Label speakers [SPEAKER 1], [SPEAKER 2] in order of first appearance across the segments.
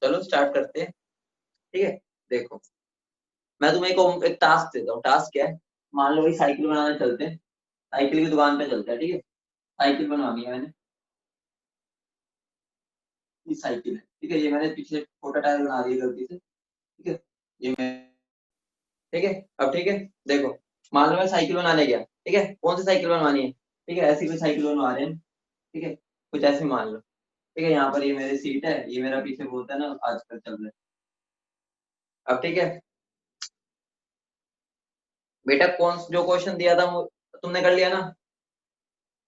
[SPEAKER 1] चलो स्टार्ट करते हैं। ठीक है, देखो मैं तुम्हें एक टास्क देता हूँ। टास्क क्या है, मान लो भाई साइकिल बनाने चलते हैं, साइकिल की दुकान पे चलते हैं। ठीक है, साइकिल बनवानी है मैंने। ये साइकिल है, ठीक है, ये मैंने पीछे छोटा टायर बना दिया गलती से। ठीक है, ये मैं, ठीक है। अब ठीक है, देखो मान लो मैं साइकिल बनाने गया। ठीक है, कौन सी साइकिल बनवानी है, ठीक है, ऐसी कोई साइकिल बनवा रहे हैं। ठीक है, कुछ ऐसे मान लो। ठीक है, यहाँ पर ये मेरी सीट है, ये मेरा पीछे बोलता है ना आजकल चल रहा है। अब ठीक है बेटा, कौन जो क्वेश्चन दिया था वो तुमने कर लिया ना,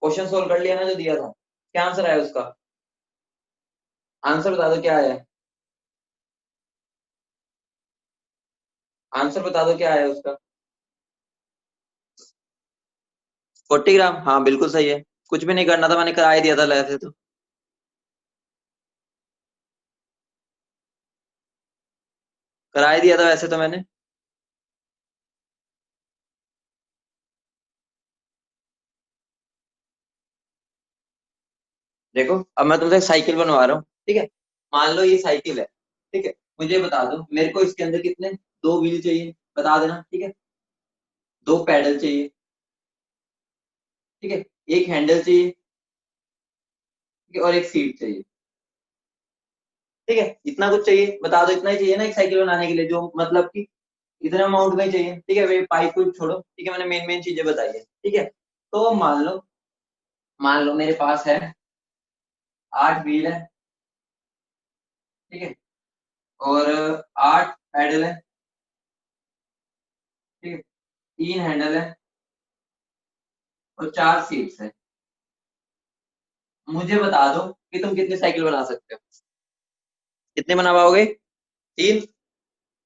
[SPEAKER 1] क्वेश्चन सोल्व कर लिया ना जो दिया था। क्या आंसर आया उसका, आंसर बता दो क्या आया। आंसर बता दो क्या आया उसका। 40 ग्राम, हाँ बिल्कुल सही है। कुछ भी नहीं करना था, मैंने करा ही दिया था वैसे तो। करा ही दिया था वैसे तो मैंने। देखो अब मैं तुमसे एक साइकिल बनवा रहा हूँ। ठीक है, मान लो ये साइकिल है। ठीक है, मुझे बता दो मेरे को इसके अंदर कितने दो व्हील चाहिए, बता देना। ठीक है, दो पैडल चाहिए। ठीक है, एक हैंडल चाहिए। ठीक है, और एक सीट चाहिए। ठीक है, इतना कुछ चाहिए, बता दो इतना ही चाहिए ना एक साइकिल बनाने के लिए, जो मतलब कि इतना अमाउंट में ही चाहिए। ठीक है, वे पाइप को छोड़ो। ठीक है, मैंने मेन मेन चीजें बताई है। ठीक है, तो मान लो मेरे पास है 8 व्हील है। ठीक है, और 8 पैडल है। ठीक है, 3 हैंडल है, और 4 सीट्स है। मुझे बता दो कि तुम कितनी साइकिल बना सकते हो, कितने बना पाओगे। 3।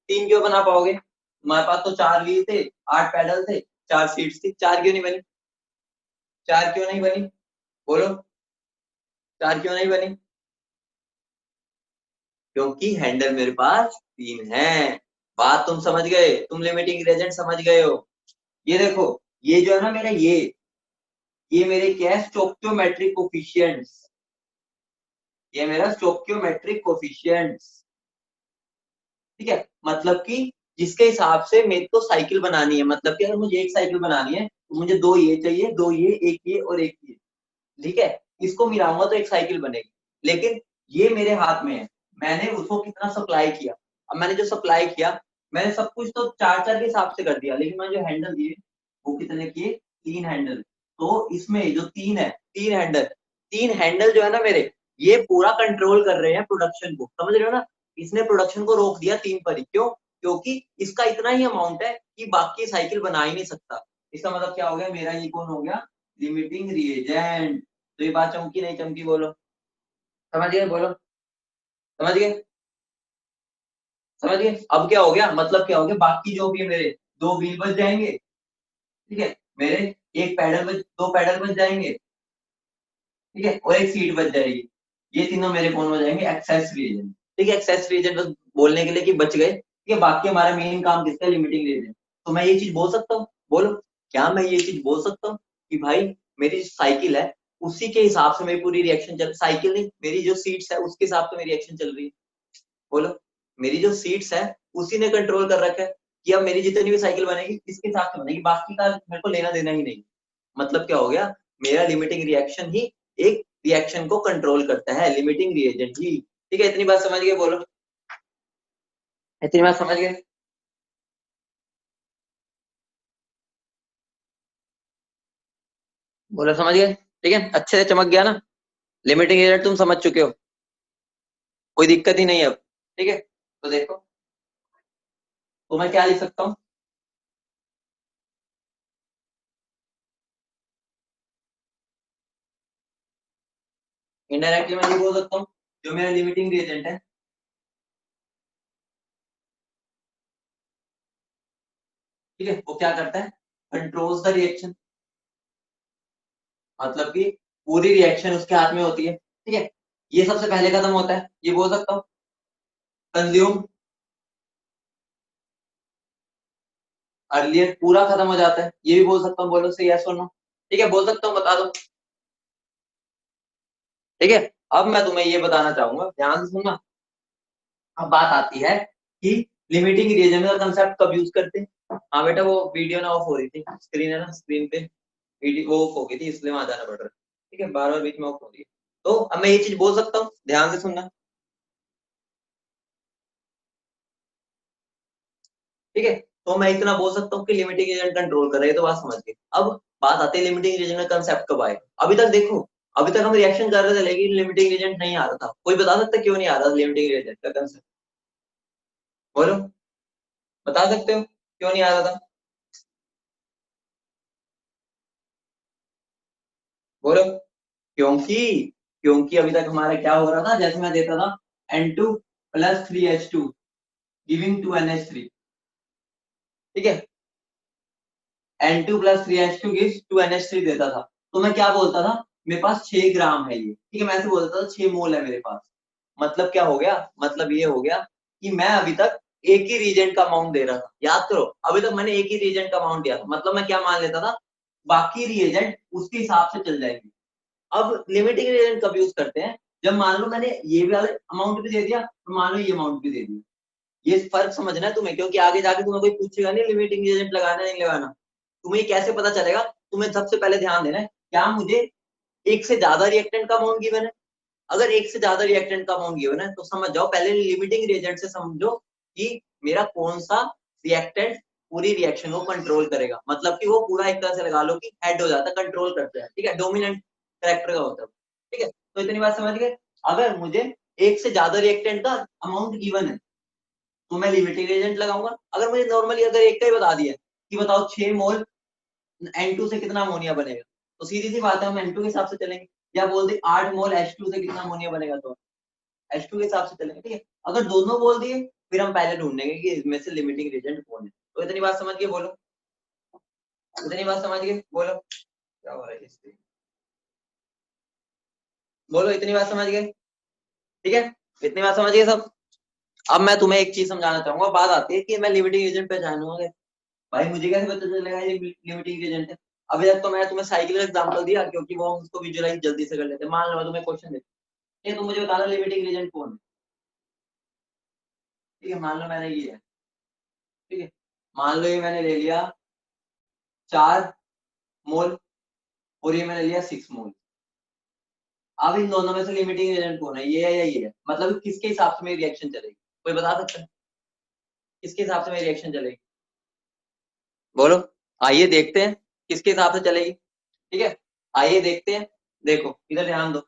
[SPEAKER 1] 3 क्यों बना पाओगे, हमारे पास तो 4 व्हील थे, 8 पैडल थे, 4 सीट्स थी, 4 क्यों नहीं बनी। 4 क्यों नहीं बनी, बोलो। 4 क्यों नहीं बनी, क्योंकि हैंडल मेरे पास 3 है। बात तुम समझ गए, तुम लिमिटिंग ग्रेडियंट समझ गए हो। ये देखो, ये जो है ना मेरा ये मेरे क्या है, स्टोक्योमेट्रिक कोफिशिएंट्स। ये मेरा स्टोक्योमेट्रिक कोफिशिएंट्स। ठीक है, मतलब कि जिसके हिसाब से मेरे को साइकिल बनानी है, मतलब कि अगर मुझे एक साइकिल बनानी है तो मुझे दो ये चाहिए, दो एक ये और एक ये। ठीक है, इसको मिलाऊंगा तो एक साइकिल बनेगी। लेकिन ये मेरे हाथ में है, मैंने उसको कितना सप्लाई किया। अब मैंने जो सप्लाई किया, मैंने सब कुछ तो 4 4 के हिसाब से कर दिया, लेकिन मैंने जो हैंडल दिए वो कितने किए, 3 हैंडल। तो इसमें जो 3 है, 3 हैंडल, 3 हैंडल जो है ना मेरे, ये पूरा कंट्रोल कर रहे हैं प्रोडक्शन को, समझ रहे हो ना। इसने प्रोडक्शन को रोक दिया 3 पर ही, क्यों, क्योंकि इसका इतना ही अमाउंट है कि बाकी साइकिल बना ही नहीं सकता। इसका मतलब क्या हो गया, मेरा ये कौन हो गया, लिमिटिंग रिएजेंट। तो ये बात चमकी नहीं चमकी, बोलो। समझ गए, बोलो। समझ गए, समझ गए। अब क्या हो गया, मतलब क्या हो गया, बाकी जो भी है मेरे दो व्हील बच जाएंगे। ठीक है, मेरे एक पैडल बच, दो पैडल बच जाएंगे। ठीक है, और एक सीट बच जाएगी। ये तीनों मेरे कौन हो जाएंगे, एक्सेस रीजन। ठीक है, एक्सेस रीजन बस बोलने के लिए कि बच गए। ठीक है, बाकी हमारा मेन काम किसका, लिमिटिंग रीजन। तो मैं ये चीज बोल सकता हूँ, बोलो। क्या मैं ये चीज बोल सकता हूँ कि भाई मेरी जो साइकिल है उसी के हिसाब से मेरी पूरी रिएक्शन चल, साइकिल नहीं, मेरी जो सीट्स है उसके हिसाब से मेरी रिएक्शन चल रही है। बोलो, मेरी जो सीट्स है उसी ने कंट्रोल कर रखा है कि अब मेरी जितनी भी साइकिल बनेगी इसके हिसाब से बनेगी, बाकी का मेरे को लेना देना ही नहीं। मतलब क्या हो गया, मेरा लिमिटिंग रिएक्शन ही एक रिएक्शन को कंट्रोल करता है, लिमिटिंग रिएजेंट ही। ठीक है, इतनी बात समझ गए, बोलो। इतनी बात समझ गए, बोलो समझ गए। ठीक है, अच्छे से चमक गया ना, लिमिटिंग रिएजेंट तुम समझ चुके हो, कोई दिक्कत ही नहीं है अब। ठीक है, तो देखो, तो मैं क्या लिख सकता हूँ, इनडायरेक्टली मैं ये बोल सकता हूँ, जो मेरा लिमिटिंग रिएजेंट है, ठीक है, वो क्या करता है, कंट्रोल्स द रिएक्शन। मतलब कि पूरी रिएक्शन उसके हाथ में होती है। ठीक है, ये सबसे पहले खत्म होता है, ये बोल सकता हूँ, कंज्यूम अर्लियर, पूरा खत्म हो जाता है, ये भी बोल सकता हूँ, बोलो से यस और नो। ठीक है, बोल सकता हूँ, बता दो। ठीक है, अब मैं तुम्हें ये बताना चाहूंगा, ध्यान से सुनना। अब बात आती है कि लिमिटिंग रिएजेंट का कंसेप्ट कब यूज करते हैं। हाँ बेटा वो वीडियो ना ऑफ हो रही थी, स्क्रीन है ना, स्क्रीन पे वीडियो वो ऑफ हो गई थी इसलिए वहां जाना पड़ रहा है। ठीक है, बार बार बीच में ऑफ हो रही है। तो अब मैं ये चीज बोल सकता हूँ, ध्यान से सुनना। ठीक है, तो मैं इतना बोल सकता हूँ कि लिमिटिंग एजेंट कंट्रोल कर रहे हैं, तो बात समझ गए। अब बात आती है लिमिटिंग एजेंट का कंसेप्ट कब आएगा। अभी तक देखो, अभी तक हम रिएक्शन कर रहे थे लेकिन लिमिटिंग एजेंट नहीं आ रहा था। कोई बता सकता है क्यों नहीं आ रहा लिमिटिंग एजेंट का कंसेप्ट? बोलो, बता सकते हो क्यों नहीं आ रहा था? बोलो। क्योंकि क्योंकि अभी तक हमारा क्या हो रहा था, जैसे मैं देता था N2 + 3H2 गिविंग 2NH3। ठीक है, N2 + 3H2 गिव्स 2NH3 देता था। तो मैं क्या बोलता था, मेरे पास 6 ग्राम है ये। ठीक है, मैं ऐसे बोलता था 6 मोल है मेरे पास। मतलब क्या हो गया, मतलब ये हो गया कि मैं अभी तक एक ही रीजेंट का अमाउंट दे रहा था। याद करो, अभी तक मैंने एक ही रीजेंट का अमाउंट दिया था। मतलब मैं क्या मान लेता था, बाकी रीएजेंट उसके हिसाब से चल जाएंगे। अब लिमिटिंग रिएजेंट कब यूज करते हैं, जब मान लो मैंने ये वाला अमाउंट भी दे दिया, तो मान लो ये अमाउंट भी दे दिया। ये फर्क समझना है तुम्हें, क्योंकि आगे जाके तुम्हें कोई पूछेगा नहीं लिमिटिंग रिएजेंट लगाना नहीं लगाना। तुम्हें ये कैसे पता चलेगा? तुम्हें सबसे पहले ध्यान देना है, क्या मुझे एक से ज्यादा रिएक्टेंट का अमाउंट गिवन है? अगर एक से ज्यादा रिएक्टेंट का अमाउंट गिवन है तो समझ जाओ, पहले लिमिटिंग रिएजेंट से समझो कि मेरा कौन सा रिएक्टेंट पूरी रिएक्शन को कंट्रोल करेगा। मतलब कि वो पूरा एक तरह से लगा लो कि हेड हो जाता है, कंट्रोल करता है। ठीक है, डोमिनेंट कैरेक्टर का होता है। ठीक है, तो इतनी बात समझ गए। अगर मुझे एक से ज्यादा रिएक्टेंट का अमाउंट गिवन है तो मैं लिमिटिंग एजेंट लगाऊंगा। अगर मुझे नॉर्मली अगर एक का ही बता दिया कि बताओ 6 मोल N2 से कितना अमोनिया बनेगा, तो सीधी सी बात है हम N2 के हिसाब से चलेंगे। या बोल दे 8 मोल H2 से कितना अमोनिया बनेगा, तो H2 के हिसाब से चलेंगे। ठीक है, अगर दोनों बोल दिए फिर हम पहले ढूंढेंगे कि इसमें से लिमिटिंग एजेंट कौन है। तो इतनी बात समझ गए? बोलो, इतनी बात समझ गए? बोलो, क्या हो रहा है इससे? बोलो, इतनी बात समझ गए? ठीक है, इतनी बात समझ गए सब। अब मैं तुम्हें एक चीज समझाना चाहूंगा। बात आती है कि मैं लिमिटिंग एजेंट पहचानूंगा। भाई मुझे कैसे पता चलेगा ये लिमिटिंग एजेंट है? अभी तक तो मैं तुम्हें साइकिल का एग्जांपल दिया क्योंकि वो हम उसको विजुअलाइज जल्दी से कर लेते हैं। मान लो मैं तुम्हें क्वेश्चन देता हूं, तुम मुझे बताना लिमिटिंग एजेंट कौन है। ठीक है, मान लो मैंने ये है। ठीक है, मान लो ये मैंने ले लिया 4 मोल और ये मैंने लिया 6 मोल। अब इन दोनों में से लिमिटिंग एजेंट कौन है, ये है या ये है? मतलब किसके हिसाब से मेरी रिएक्शन चलेगी? कोई बता सकता है किसके हिसाब से मेरी रिएक्शन चलेगी? बोलो, आइए देखते हैं किसके हिसाब से चलेगी। ठीक है, आइए देखते हैं। देखो इधर ध्यान दो,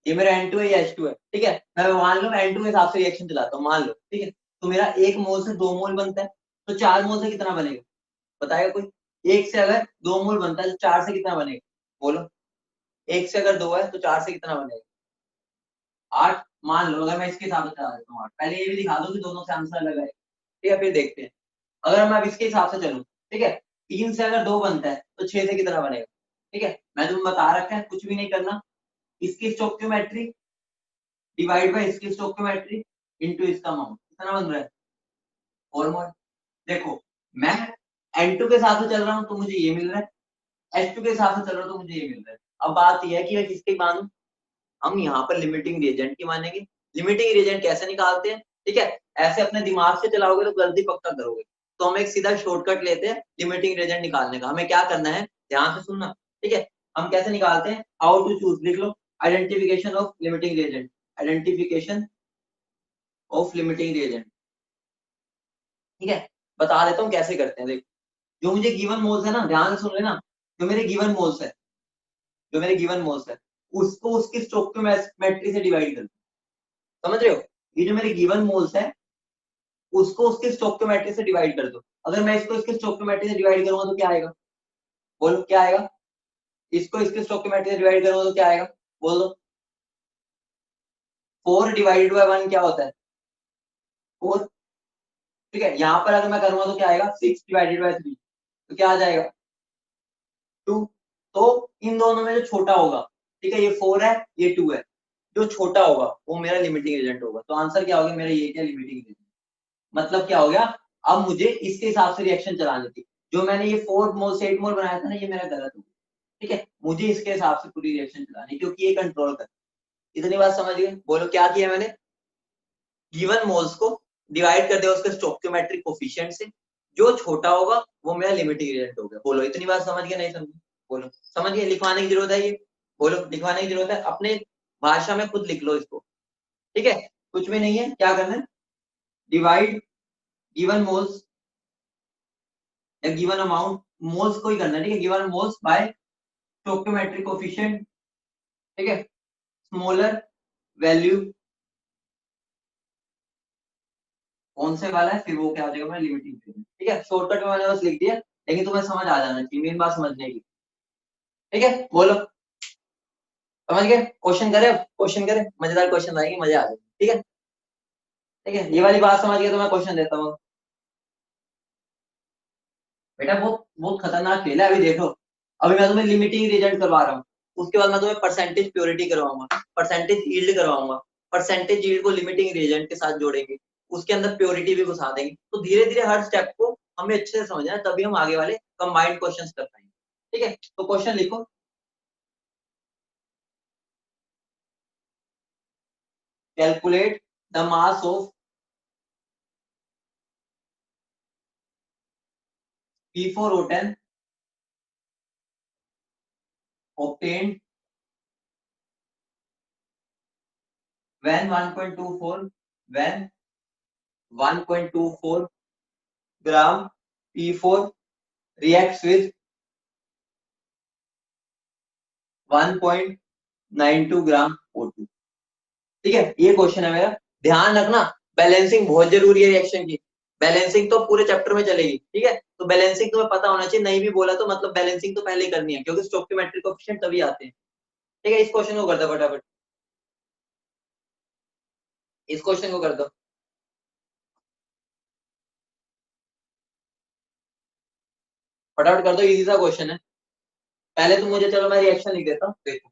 [SPEAKER 1] ये मेरा N2 है, ये H2 है। ठीक है, मैं मान लो N2 के हिसाब से रिएक्शन चलाता हूँ, मान लो। ठीक है, तो मेरा 1 मोल से 2 मोल बनता है, तो 4 मोल से कितना बनेगा? बताएगा कोई? एक से अगर 2 मोल बनता है तो 4 से कितना बनेगा? बोलो, एक से अगर 2 है तो 4 से कितना बनेगा? 8 मान लो। अगर मैं इसके हिसाब से चला देता हूँ 8, पहले ये भी दिखा दो कि दोनों से आंसर अलग है। ठीक है, फिर देखते हैं। अगर मैं अब इसके हिसाब से चलूँ, ठीक है, 3 से अगर 2 बनता है तो 6 से कितना बनेगा? ठीक है, मैं तुम्हें बता रखा है, कुछ भी नहीं करना। इसकी स्टोक्योमेट्री डिवाइड बाय इसकी स्टोक्योमेट्री इनटू इसका अमाउंट, कितना बन रहा है? 4 मोल। देखो, मैं N2 के साथ से चल रहा हूँ तो मुझे ये मिल रहा है, H2 के हिसाब से चल रहा हूँ तो मुझे ये मिल रहा है। अब बात यह है कि मैं किसकी मानूं? हम यहाँ पर लिमिटिंग रिएजेंट की मानेंगे। लिमिटिंग रिएजेंट कैसे निकालते हैं? ठीक है, ऐसे अपने दिमाग से चलाओगे तो गलती पक्का करोगे। तो हम एक सीधा शॉर्टकट लेते हैं लिमिटिंग रिएजेंट निकालने का। हमें क्या करना है, ध्यान से सुनना। ठीक है, हम कैसे निकालते हैं, हाउ टू चूज लिख लो। Identification of limiting reagent, identification of limiting reagent. ठीक है, बता देता हूँ कैसे करते हैं। देखो, जो मुझे गिवन मोल्स है ना, ध्यान से सुन लेना। जो मेरे गिवन मोल्स है, जो मेरे गिवन मोल्स है, उसको उसकी स्टोइकियोमेट्री से डिवाइड कर दो। समझ रहे हो? ये जो मेरे गिवन मोल्स है उसको उसके स्टोइकियोमेट्री से डिवाइड कर दो। अगर मैं इसको इसके स्टोइकियोमेट्री से डिवाइड करूंगा तो क्या आएगा? बोलो क्या आएगा? इसको इसके स्टोइकियोमेट्री से डिवाइड करूंगा तो क्या आएगा? बोल दो। 4 ÷ 1 क्या होता है? 4। ठीक है, यहाँ पर अगर मैं करूंगा तो क्या आएगा? 6 ÷ 3, तो क्या आ जाएगा? 2। तो इन दोनों में जो छोटा होगा, ठीक है, ये 4 है, ये 2 है, जो छोटा होगा वो मेरा लिमिटिंग एजेंट होगा। तो आंसर क्या होगा मेरा? ये क्या लिमिटिंग एजेंट। मतलब क्या हो गया, अब मुझे इसके हिसाब से रिएक्शन चलानी थी। जो मैंने ये 4 मोल से 8 मोल बनाया था ना, ये मेरा गलत हो गया। ठीक है, मुझे इसके हिसाब से पूरी रिएक्शन चलानी, क्योंकि ये कंट्रोल कर। इतनी बात समझ गए? बोलो क्या किया मैंने? गिवन मोल्स को डिवाइड कर देगा उसके स्टोइकियोमेट्रिक कोफिशिएंट से, जो छोटा होगा वो मेरा लिमिटिंग रिएजेंट हो गया। बोलो इतनी बात समझ गए नहीं समझे? बोलो समझ गए? लिखवाने की जरूरत है ये? बोलो लिखवाने की जरूरत है? अपने भाषा में खुद लिख लो इसको, ठीक है? कुछ भी नहीं है, क्या करना है, डिवाइड गिवन मोल्स या गिवन अमाउंट, मोल्स को ही करना है, ठीक है? Given moles bye stoichiometric coefficient, ठीक है? स्मॉलर वैल्यू कौन से वाला है, फिर वो क्या हो जाएगा, लिमिटिंग, ठीक है? शॉर्टकट में मैंने बस लिख दिया, लेकिन तुम्हें समझ आ जाना चाहिए, मेन बात समझने की, ठीक है? बोलो समझ गए? क्वेश्चन करे, क्वेश्चन करे, मजेदार क्वेश्चन आएंगे, मजा आ जाएगी, ठीक है? ठीक है, ये वाली बात समझ गए तो मैं क्वेश्चन देता हूँ। बेटा बहुत बहुत खतरनाक खेल है, अभी देखो, अभी मैं तुम्हें लिमिटिंग रिजल्ट करवा रहा हूँ, उसके बाद मैं तुम्हें परसेंटेज प्योरिटी करवाऊंगा, परसेंटेज यील्ड करवाऊंगा, परसेंटेज यील्ड को लिमिटिंग रिएजेंट के साथ जोड़ेंगे, उसके अंदर प्योरिटी भी घुसा देंगे, तो धीरे धीरे हर स्टेप को हमें अच्छे से समझना है, तभी हम आगे वाले कंबाइंड क्वेश्चंस कर पाएंगे, ठीक है? तो क्वेश्चन लिखो, calculate the mass of P4O10 obtained when 1.24 when 1.24 gram P4 reacts with 1.92 gram O2, ठीक है? ये क्वेश्चन है मेरा, ध्यान रखना, बैलेंसिंग बहुत जरूरी है रिएक्शन की, बैलेंसिंग तो पूरे चैप्टर में चलेगी, ठीक है? तो बैलेंसिंग तुम्हें पता होना चाहिए, नहीं भी बोला तो मतलब बैलेंसिंग तो पहले ही करनी है, क्योंकि स्टोइकियोमेट्रिक कोएफिशिएंट तभी आते हैं, ठीक है? इस क्वेश्चन को कर दो फटाफट, इस क्वेश्चन को कर दो फटाफट कर दो, इजी सा क्वेश्चन है। पहले तो मुझे, चलो मैं रिएक्शन लिख देता हूँ, देखो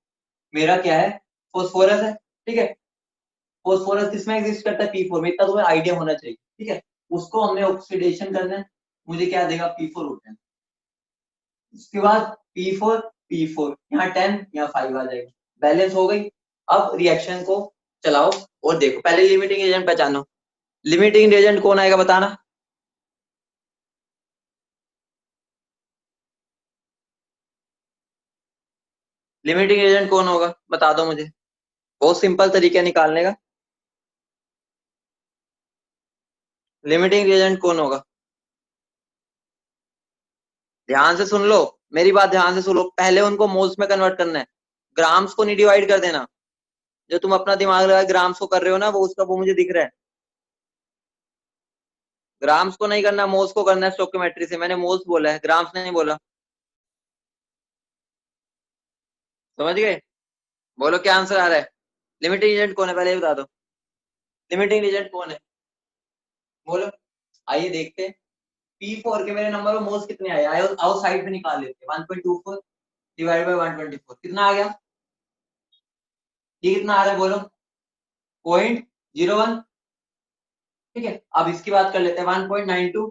[SPEAKER 1] मेरा क्या है, फोस्फोरस है, ठीक है? फोस्फोरस किसमें एग्जिस्ट करता है, P4 में, इतना तुम्हें आइडिया होना चाहिए, ठीक है? उसको हमने ऑक्सीडेशन करना है, मुझे क्या देगा, P4O10, उसके बाद P4 यहाँ 10 यहाँ 5 आ जाएगा, बैलेंस हो गई। अब रिएक्शन को चलाओ और देखो, पहले लिमिटिंग एजेंट पहचानो, लिमिटिंग एजेंट कौन आएगा बताना, लिमिटिंग एजेंट कौन होगा बता दो मुझे, बहुत सिंपल तरीका है निकालने का, लिमिटिंग एजेंट कौन होगा, ध्यान से सुन लो, मेरी बात ध्यान से सुन लो, पहले उनको मोल्स में कन्वर्ट करना है, ग्राम्स को नहीं डिवाइड कर देना, जो तुम अपना दिमाग लगा ग्राम्स को कर रहे हो ना, वो उसका वो मुझे दिख रहा है, ग्राम्स को नहीं करना, मोल्स को करना है, स्टोइकियोमेट्री से मैंने मोल्स बोला है, ग्राम्स नहीं बोला, समझ गए? बोलो क्या आंसर आ रहा है, लिमिटिंग एजेंट कौन है पहले ये बता दो, लिमिटिंग एजेंट कौन है, बोलो, आइए देखते हैं। P4 के मेरे नंबर ऑफ मोल्स कितने आए, आओ आओ साइड पे निकाल लेते हैं, 1.24 डिवाइड बाय 124 कितना आ गया, ये कितना आ रहा है बोलो, 0.01, ठीक है? अब इसकी बात कर लेते हैं, 1.92,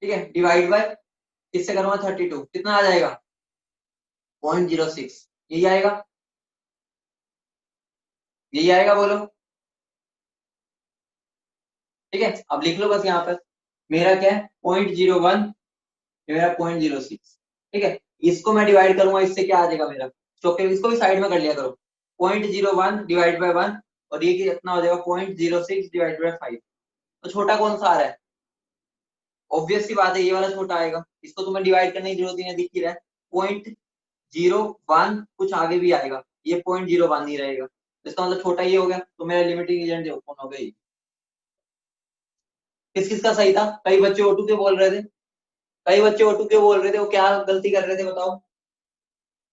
[SPEAKER 1] ठीक है, डिवाइड बाय, किससे करूंगा, 32, कितना आ जाएगा, 0.06, यही आएगा, यही आएगा, बोलो, ठीक है? अब लिख लो बस यहाँ पर, मेरा क्या है, 0.01, मेरा 0.06, ठीक है? इसको मैं डिवाइड करूंगा, इससे क्या आ जाएगा मेरा, तो इसको भी साइड में कर लिया करो, 0.01 डिवाइड बाय 1, और ये कितना हो जाएगा, 0.06 डिवाइड बाय 5, तो छोटा कौन सा आ रहा है, ऑब्वियस सी बात है ये वाला छोटा आएगा, इसको तुम्हें डिवाइड करने की जरूरत ही नहीं, दिख ही रहा है, 0.01 कुछ आगे भी आएगा, ये 0.01 ही रहेगा, तो इसका मतलब छोटा ये हो गया, तो मेरा लिमिटिंग एजेंट कौन हो गई, किस किस का सही था, कई बच्चे O2 के बोल रहे थे, कई बच्चे O2 के बोल रहे थे, वो क्या गलती कर रहे थे बताओ,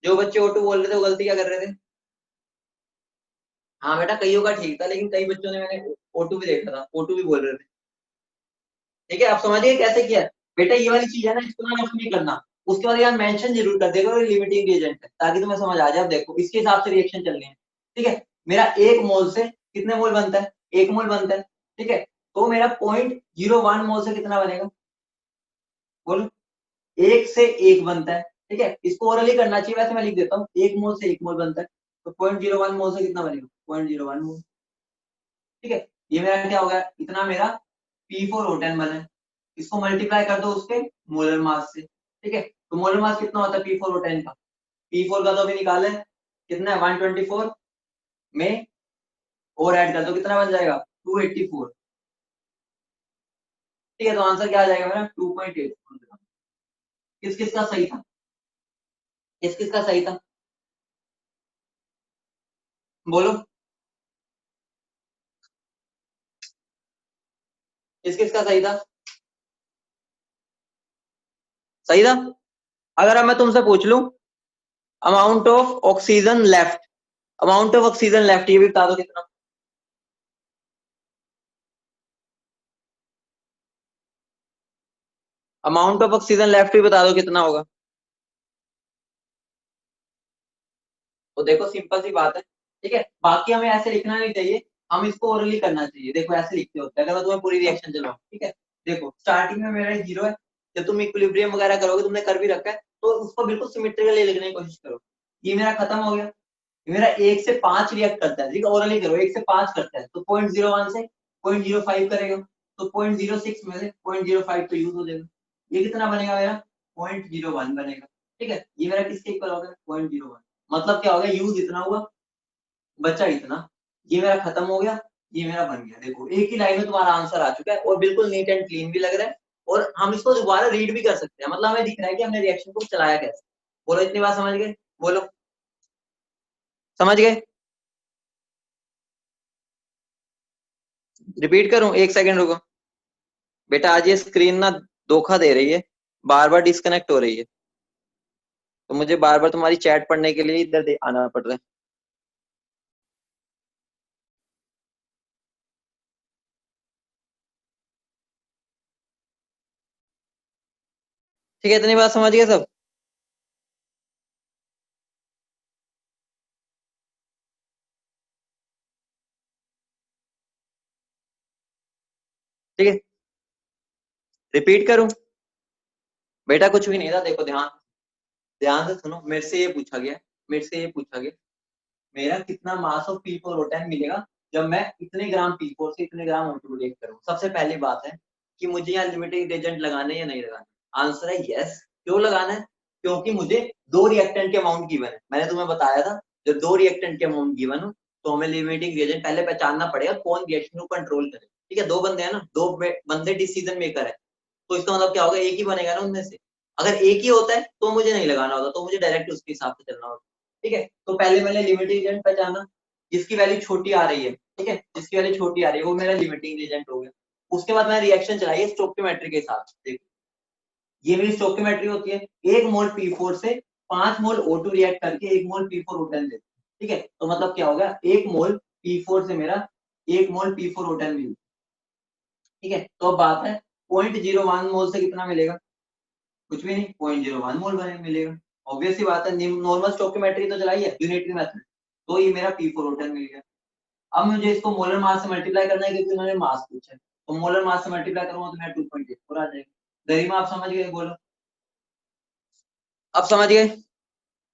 [SPEAKER 1] जो बच्चे O2 बोल रहे थे वो गलती क्या कर रहे थे, हाँ बेटा कईयों का ठीक था, लेकिन कई बच्चों ने, मैंने O2 भी देखा था, O2 भी बोल रहे थे, ठीक है? आप समझिए कैसे किया बेटा, ये वाली चीज है ना, इसको ना रफ नहीं करना, उसके बाद यार मेंशन जरूर कर देगा लिमिटिंग एजेंट है, ताकि तुम्हें समझ आ जाए। अब देखो इसके हिसाब से रिएक्शन चलनी है, ठीक है? मेरा एक मोल से कितने मोल बनता है, एक मोल बनता है, ठीक है? तो मेरा 0.01 मोल से कितना बनेगा, बोलो, एक से एक बनता है, ठीक है? इसको ओरली करना चाहिए, वैसे मैं लिख देता हूँ, एक मोल से एक मोल बनता है, तो 0.01 मोल से कितना बनेगा, 0.01 मोल, ठीक है? ये मेरा क्या हो गया, इतना मेरा P4O10 बना है। इसको मल्टीप्लाई कर दो उसके मोलर मास से, ठीक है। तो मोलर मास कितना होता है P4O10 का, P4 का तो अभी निकाला है, कितना है 124 में और ऐड कर दो, कितना बन जाएगा 284, ठीक है। तो आंसर क्या आ जाएगा मेरा 2.84 ग्राम। किस किस का सही था, किस किस का सही था, बोलो किस किस का सही था, सही था। अगर अब मैं तुमसे पूछ लूं amount of oxygen left, amount of oxygen left ये भी बता दो कितना। अमाउंट ऑफ ऑक्सीजन लेफ्ट भी बता दो कितना होगा। तो देखो सिंपल सी बात है, ठीक है। बाकी हमें ऐसे लिखना नहीं चाहिए, हम इसको ओरली करना चाहिए। देखो ऐसे लिखते होते हैं, अगर मैं तुम्हें पूरी रिएक्शन चलाऊं, ठीक है। देखो स्टार्टिंग में मेरा 0 है, जब तुम इक्विलिब्रियम वगैरह करोगे, तुमने कर भी रखा है, तो उसको बिल्कुल सिमेट्रिकली लिखने की कोशिश करो। ये मेरा खत्म हो गया, ये मेरा 1 से 5 रिएक्ट करता है, ठीक है। ओरली करो, 1 से 5 करता है, तो 0.01 से 0.05 करेगा, तो 0.06 में से 0.05 तो यूज हो जाएगा। ये कितना बनेगा मेरा 0.01 बनेगा, ठीक है। ये मेरा किसके इक्वल हो गया 0.01, मतलब क्या हो गया, यूज इतना हुआ, बचा इतना। ये मेरा खत्म हो गया, ये मेरा बन गया। देखो एक ही लाइन में तुम्हारा आंसर आ चुका है, और बिल्कुल नीट एंड क्लीन भी लग रहा है, और हम इसको दोबारा रीड भी कर सकते हैं, मतलब हमें दिख रहा है कि हमने रिएक्शन को चलाया कैसे। बोलो इतनी बात समझ गए, बोलो समझ गए। रिपीट करूं, एक सेकंड रुको। बेटा आज ये स्क्रीन ना धोखा दे रही है, बार बार डिस्कनेक्ट हो रही है, तो मुझे बार बार तुम्हारी चैट पढ़ने के लिए इधर आना पड़ रहा है। ठीक है, इतनी बात समझ गए सब। ठीक है, रिपीट करूं। बेटा कुछ भी नहीं था, देखो ध्यान ध्यान से सुनो। मेरे से ये पूछा गया मेरा कितना मास ऑफ P4O10 मिलेगा जब मैं इतने ग्राम P4 से इतने ग्राम O2 रिएक्ट करूं। सबसे पहली बात है कि मुझे यहाँ लिमिटिंग एजेंट लगाना है या नहीं लगाना। आंसर है यस। क्यों लगाना है, क्योंकि मुझे दो रिएक्टेंट के अमाउंट गिवन है। मैंने तुम्हें बताया था जब दो रिएक्टेंट के अमाउंट गिवन हो तो हमें लिमिटिंग एजेंट पहले पहचानना पड़ेगा कौन रिएक्शन को कंट्रोल करे, ठीक है। दो बंदे हैं ना, दो बंदे डिसीजन मेकर है, तो इसका मतलब क्या होगा, एक ही बनेगा ना उनमें से। अगर एक ही होता है तो मुझे नहीं लगाना होता, तो मुझे डायरेक्ट उसके हिसाब से चलना होता, ठीक है। तो पहले मैंने लिमिटिंग एजेंट पहचाना, जिसकी वैल्यू छोटी आ रही है, ठीक है, जिसकी वैल्यू छोटी आ रही है वो मेरा लिमिटिंग एजेंट हो गया। उसके बाद मैंने रिएक्शन चलाई है स्टोइकियोमेट्री के हिसाब से। देखो ये मेरी स्टोइकियोमेट्री होती है, 1 मोल P4 से 5 मोल O2 रिएक्ट करके 1 मोल P4O10 देते हैं, ठीक है। तो मतलब क्या होगा, 1 मोल P4 से मेरा 1 मोल P4O10 मिल, ठीक है। तो अब बात है 0.01 मोल से कितना मिलेगा, कुछ भी नहीं, 0.01 मोल बने मिलेगा। ऑब्वियस सी बात है, नॉर्मल स्टोइकियोमेट्री तो चलाई है, यूनिटरी मेथड, तो ये मेरा P4O10 मिल गया। अब मुझे इसको मोलर मास से मल्टीप्लाई करना है, क्योंकि उन्होंने मास पूछा है, तो मोलर मास से मल्टीप्लाई करूंगा तो मेरा 2.84 आ जाएगा। गरिमा आप समझ गए, बोलो अब समझ गए।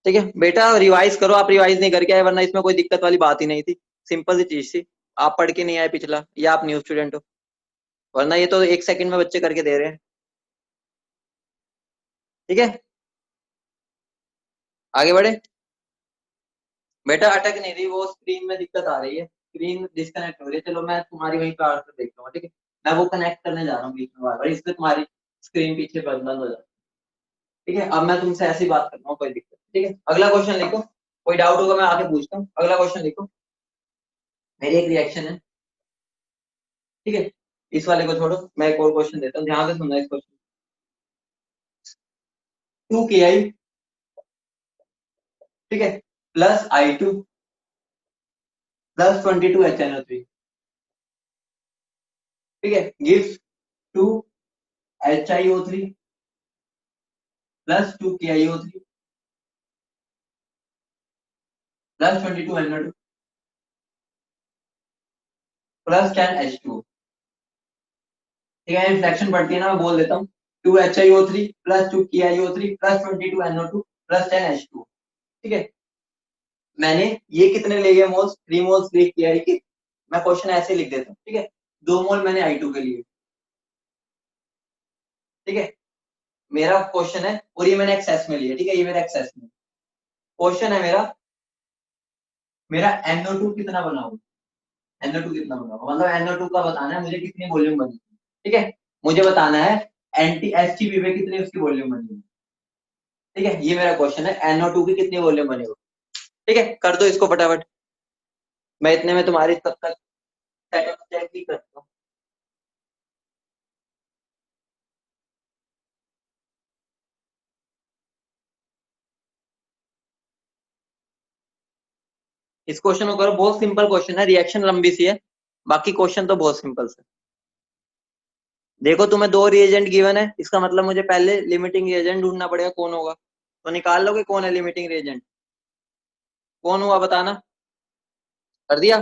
[SPEAKER 1] ठीक है बेटा, रिवाइज करो। आप रिवाइज नहीं करके आए, वरना इसमें कोई दिक्कत वाली बात ही नहीं थी, सिंपल सी चीज थी। आप पढ़ के नहीं आए पिछला, या आप न्यू स्टूडेंट हो, वरना ये तो 1 सेकंड में बच्चे करके दे रहे हैं। ठीक है, आगे बढ़े। बेटा अटक नहीं रही, वो स्क्रीन में दिक्कत आ रही है, स्क्रीन डिस्कनेक्ट हो रही है। चलो मैं तुम्हारी वहीं पे आकर देखता हूँ, ठीक है। मैं वो कनेक्ट करने जा रहा हूँ बीच में बार बार, इससे तुम्हारी स्क्रीन पीछे बंद हो जाती है। ठीक है, अब मैं तुमसे ऐसी बात कर रहा हूँ, कोई दिक्कत नहीं। ठीक है, अगला क्वेश्चन लिखो, कोई डाउट होगा मैं आके पूछता हूँ। अगला क्वेश्चन लिखो। मेरी एक रिएक्शन है, ठीक है। इस वाले को छोड़ो, मैं एक और क्वेश्चन देता हूँ, ध्यान से सुनना इस क्वेश्चन। 2KI, ठीक है, प्लस I2 प्लस 22HNO3, ठीक है, gives 2HiO3 plus 2KiO3 plus 22NO2 plus 10H2। ठीक है, रिफ्लेक्शन बढ़ती है ना, मैं बोल देता हूँ। 2HiO3 plus 2KiO3 plus 22NO2 plus 10H2, ठीक है। मैंने ये कितने लिए मोल्स, 3 मोल्स लिए KI के, मैं क्वेश्चन ऐसे लिख देता हूँ, ठीक है। 2 मोल मैंने I2 के लिए, ठीक है। मेरा क्वेश्चन है और ये मैंने एक्सेस में लिया, ठीक है, ये मेरा एक्सेस में क्वेश्चन है। मेरा NO2 कितना बना होगा, NO2 कितना बना होगा, मतलब NO2 का बताना है मुझे कितनी वॉल्यूम बनी, ठीक है। मुझे बताना है एंटी HTP में कितनी उसकी वॉल्यूम बनी, ठीक है। ये मेरा क्वेश्चन है, NO2 की कितनी वॉल्यूम बनी होगी, ठीक है। कर दो इसको फटाफट, मैं इतने में तुम्हारी तब तक सेटअप चेक भी करता हूँ। इस क्वेश्चन को करो, बहुत सिंपल क्वेश्चन है, रिएक्शन लंबी सी है, बाकी क्वेश्चन तो बहुत सिंपल से। देखो तुम्हें 2 रिएजेंट गिवन है, इसका मतलब मुझे पहले लिमिटिंग रिएजेंट ढूंढना पड़ेगा कौन होगा, तो निकाल लोगे कौन है लिमिटिंग रिएजेंट, कौन हुआ बताना। कर दिया,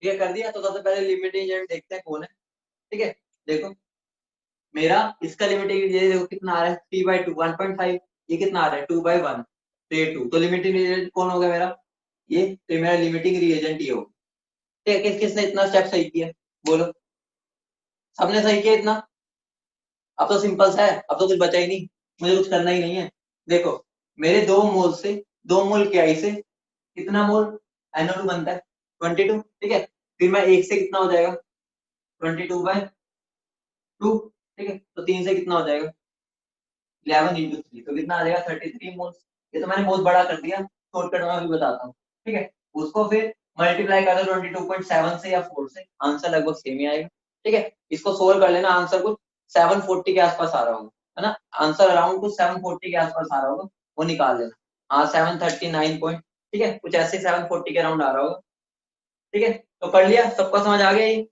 [SPEAKER 1] ठीक है कर दिया। तो सबसे पहले लिमिटिंग रिएजेंट देखते हैं कौन है, ठीक है। देखो मेरा इसका लिमिटिंग रिएजेंट देखो कितना आ रहा है, 3/2 1.5, ये कितना आ रहा है 2/1, तो ये 2, तो लिमिटिंग रिएजेंट कौन होगा मेरा, ये, तो मेरा लिमिटिंग रिएजेंट ये होगा, ठीक है। किसने इतना स्टेप सही किया, बोलो, सबने सही किया इतना। अब तो सिंपल सा है, अब तो कुछ बचा ही नहीं, मुझे कुछ करना ही नहीं है। देखो मेरे 2 मोल से, 2 मोल के आई से कितना मोल NO2 बनता है, 22, ठीक है। फिर मैं एक से कितना हो जाएगा, 22/2, ठीक है। तो 3 से कितना हो जाएगा, 11 × 3, तो कितना आ जाएगा 33 मोल्स। ये तो मैंने बहुत बड़ा कर दिया, शॉर्टकट में भी बताता हूँ, ठीक है। उसको फिर मल्टीप्लाई कर दो 22.7 से या 4 से, आंसर लगभग सेम ही आएगा, ठीक है। इसको सोल्व कर लेना, आंसर कुछ 740 के आसपास आ रहा होगा, है ना, आंसर अराउंड कुछ 740 के आसपास आ रहा होगा, वो निकाल लेना। हाँ 739 पॉइंट, ठीक है, कुछ ऐसे 740 के अराउंड आ रहा होगा, ठीक है। तो कर लिया, सबको समझ आ गया ये,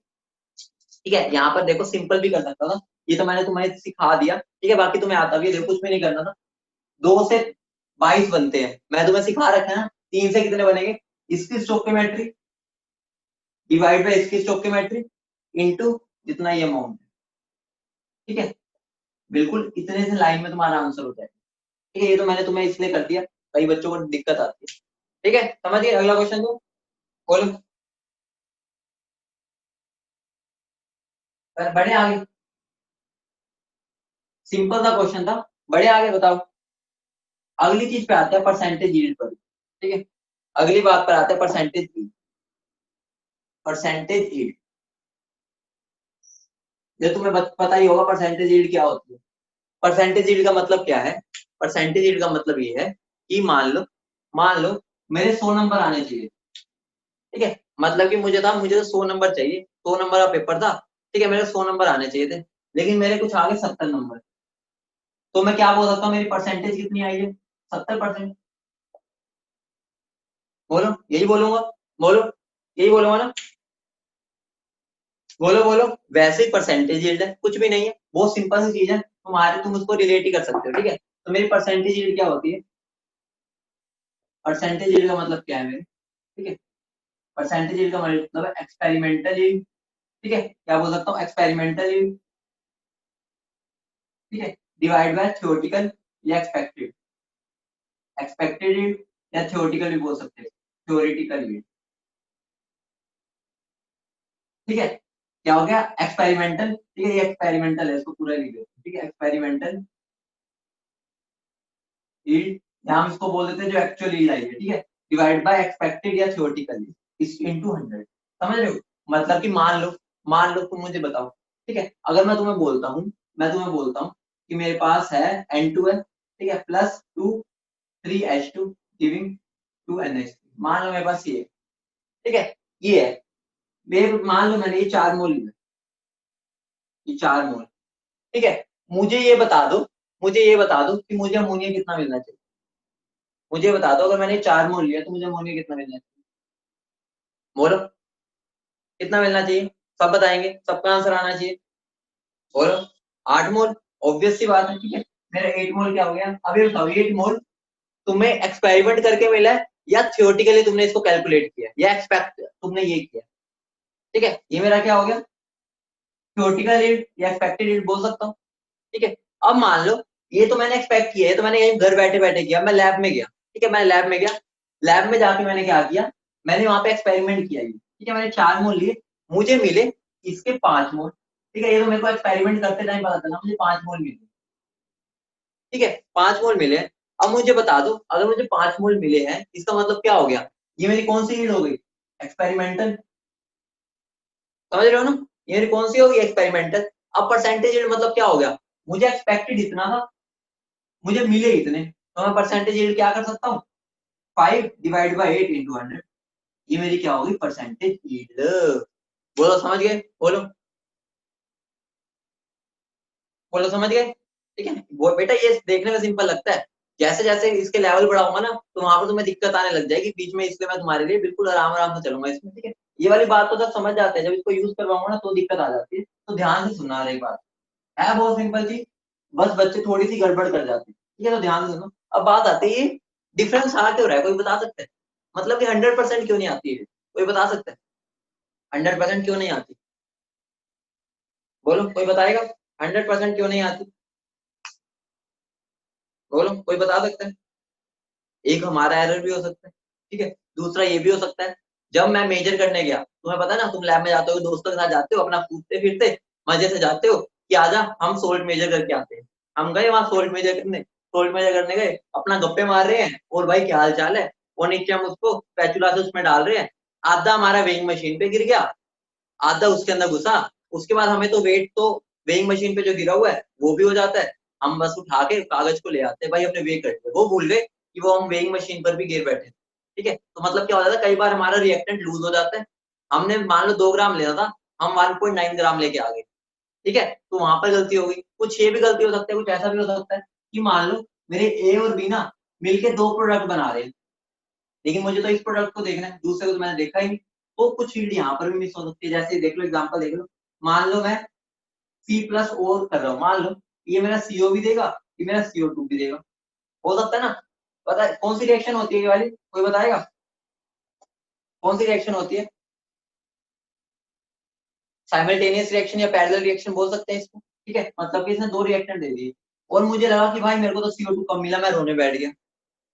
[SPEAKER 1] ठीक है। यहाँ पर देखो सिंपल भी कर सकता था, ये तो मैंने तुम्हें सिखा दिया, ठीक है। बाकी तुम्हें आता भी है, देखो कुछ भी नहीं करना था। 2 से 22 बनते हैं, मैं तुम्हें सिखा रखा है ना। 3 से कितने बनेंगे, इसकी स्टोकियोमेट्री डिवाइड बाय इसकी स्टोकियोमेट्री इनटू जितना ये अमाउंट है, ठीक है। बिल्कुल इतने से लाइन में तुम्हारा आंसर हो जाएगा, ठीक है। ये तो मैंने तुम्हें इसलिए कर दिया, कई बच्चों को दिक्कत आती है, ठीक है। समझिए, अगला क्वेश्चन दो, बोलो। बढ़े आगे, सिंपल सा क्वेश्चन था, बढ़े आगे बताओ। अगली चीज पे आते हैं, परसेंटेज यील्ड पर, ठीक है। अगली बात पर आते हैं, परसेंटेज यील्ड। परसेंटेज यील्ड, ये तुम्हें पता ही होगा परसेंटेज यील्ड क्या होती है। परसेंटेज यील्ड का मतलब क्या है, परसेंटेज यील्ड का मतलब ये है कि मान लो मेरे 100 नंबर आने चाहिए, ठीक है। मतलब कि मुझे तो 100 नंबर चाहिए, 100 नंबर का पेपर था, ठीक है, मेरे 100 नंबर आने चाहिए थे, लेकिन मेरे कुछ आ गए 70 नंबर, तो मैं क्या बोल सकता हूँ, मेरी परसेंटेज कितनी आई है, 70%। बोलो, यही बोलूंगा, बोलो, यही बोलूंगा ना, बोलो बोलो। वैसे ही परसेंटेज यील्ड है, कुछ भी नहीं है, बहुत सिंपल सी चीज है, तुम उसको रिलेट ही कर सकते हो, ठीक है। तो मेरी परसेंटेज यील्ड क्या होती है, परसेंटेज यील्ड का मतलब क्या है मेरे, ठीक है। परसेंटेज यील्ड का मतलब है एक्सपेरिमेंटल यील्ड, ठीक है, क्या बोल सकता हूँ, एक्सपेरिमेंटल यील्ड, ठीक है, डिवाइड बाय थ्योरेटिकल या एक्सपेक्टेड, एक्सपेक्टेड यील्ड या थ्योरेटिकल भी बोल सकते हैं, थ्योरेटिकल यील्ड, ठीक है। क्या हो गया एक्सपेरिमेंटल, ठीक है, ये एक्सपेरिमेंटल है, इसको पूरा लिख दो, ठीक है, एक्सपेरिमेंटल यील्ड, या हम इसको बोल देते हैं जो एक्चुअल यील्ड आई है, ठीक है, डिवाइड बाय एक्सपेक्टेड या थ्योरेटिकल इस इनटू 100, समझ रहे हो। मतलब कि मान लो तुम मुझे बताओ, ठीक है, अगर मैं तुम्हें बोलता हूँ कि मेरे पास है N2 ठीक है, प्लस 2 3H2 गिविंग 2NH3, मान लो मेरे पास ये है, ठीक है, ये है, मेरे मान लो मैंने ये 4 मोल लिया, ये 4 मोल, ठीक है। मुझे ये बता दो कि मुझे अमोनिया कितना मिलना चाहिए, मुझे बता दो, अगर मैंने 4 मोल लिया तो मुझे अमोनिया कितना मिलना चाहिए, बोलो, कितना मिलना चाहिए, सब बताएंगे, सबका आंसर आना चाहिए, बोलो। 8 मोल, ऑब्वियस सी बात है, ठीक है। मेरा 8 मोल क्या हो गया, अभी बताओ, 8 मोल तुम्हें एक्सपेरिमेंट करके मिला है या थियोरेटिकली तुमने इसको कैलकुलेट किया या एक्सपेक्ट तुमने ये किया, ठीक है। ये मेरा क्या हो गया, थियोरेटिकल हीट या एक्सपेक्टेड हीट बोल सकता हूँ, ठीक है। अब मान लो ये तो मैंने एक्सपेक्ट किया है, तो मैंने यही घर बैठे बैठे किया। मैं लैब में गया, ठीक है, मैं लैब में गया, लैब में जाके मैंने क्या किया, मैंने वहां पे एक्सपेरिमेंट किया, ये ठीक है, मैंने 4 मोल लिए, मुझे मिले इसके 5 मोल, ठीक है, ये तो मेरे को एक्सपेरिमेंट करते टाइम पता चला, मुझे 5 मोल मिले, ठीक है, 5 मोल मिले हैं। अब मुझे बता दो, अगर मुझे 5 मोल मिले हैं, इसका मतलब क्या हो गया, ये मेरी कौन सी हीट हो गई, एक्सपेरिमेंटल, समझ रहे हो ना, ये मेरी कौन सी होगी, एक्सपेरिमेंटल। अब परसेंटेज यील्ड मतलब क्या हो गया, मुझे एक्सपेक्टेड इतना था, मुझे मिले इतने, तो मैं परसेंटेज यील्ड क्या कर सकता हूँ, 5/8 × 100, ये मेरी क्या होगी, परसेंटेज यील्ड। बोलो समझ गए, बोलो बोलो समझ गए, ठीक है। वो बेटा ये देखने में सिंपल लगता है, जैसे जैसे इसके लेवल बढ़ाऊंगा ना, तो वहां पर तुम्हें दिक्कत आने लग जाएगी बीच में, इसलिए मैं तुम्हारे लिए बिल्कुल आराम आराम से चलूंगा इसमें, ठीक है। ये वाली बात तो जब समझ जाते हैं, जब इसको यूज करवाऊंगा ना तो दिक्कत आ जाती है, तो ध्यान से सुनना हर एक बात, है बहुत सिंपल चीज, बस बच्चे थोड़ी सी गड़बड़ कर जाते हैं, ठीक है, तो ध्यान से सुनो। अब बात आती है डिफरेंस आ क्यों रहा है, कोई बता सकता है, मतलब कि 100% क्यों नहीं आती है, कोई बता सकता है 100% क्यों नहीं आती, बोलो कोई बताएगा, 100% क्यों नहीं आती, बोलो कोई बता सकता है। एक हमारा एरर भी हो सकता है, ठीक है, दूसरा ये भी हो सकता है, जब मैं मेजर करने गया, तुम्हें पता है ना, तुम लैब में जाते हो दोस्तों के साथ जाते हो, अपना कूदते फिरते मजे से जाते हो कि आजा हम सोल्ट मेजर करके आते हैं, हम गए वहां सोल्ट मेजर करने, सोल्ट मेजर करने गए, अपना गप्पे मार रहे हैं, और भाई क्या हाल चाल है, और नीचे हम उसको स्पैचुला से उसमें डाल रहे हैं, आधा हमारा वेइंग मशीन पे गिर गया, आधा उसके अंदर घुसा, उसके बाद हमें तो वेट तो वेइंग मशीन पे जो गिरा हुआ है वो भी हो जाता है, हम बस उठा के कागज को ले आते हैं, भाई हमने वे कर दिया, वो भूल गए कि वो हम वेइंग मशीन पर भी गिर बैठे, ठीक है, तो मतलब क्या हो जाता है, कई बार हमारा रिएक्टेंट लूज हो जाता है, हमने मान लो 2 ग्राम लेना था, हम 1.9 ग्राम लेके आ गए, ठीक है, तो वहां पर गलती हो गई, कुछ ये भी गलती हो सकता है, कुछ ऐसा भी हो सकता है कि मान लो मेरे ए और बी ना मिलके 2 प्रोडक्ट बना रहे हैं, लेकिन मुझे तो इस प्रोडक्ट को देखना है, दूसरे को तो मैंने देखा ही नहीं, तो कुछ फील्ड यहाँ पर भी मिस हो सकती है, जैसे देख लो एग्जांपल देख लो, मान लो मैं C+O कर रहा हूँ, मान लो ये मेरा CO भी देगा, ये मेरा CO2 भी देगा, हो सकता है ना, पता है कौन सी रिएक्शन होती है ये वाली, कोई बताएगा कौन सी रिएक्शन होती है, साइमल्टेनियस रिएक्शन या पैरेलल रिएक्शन बोल सकते हैं इसको, ठीक है, मतलब कि इसने 2 रिएक्टेंट दे दिए, और मुझे लगा कि भाई मेरे को तो CO2 कम मिला, मैं रोने बैठ गया,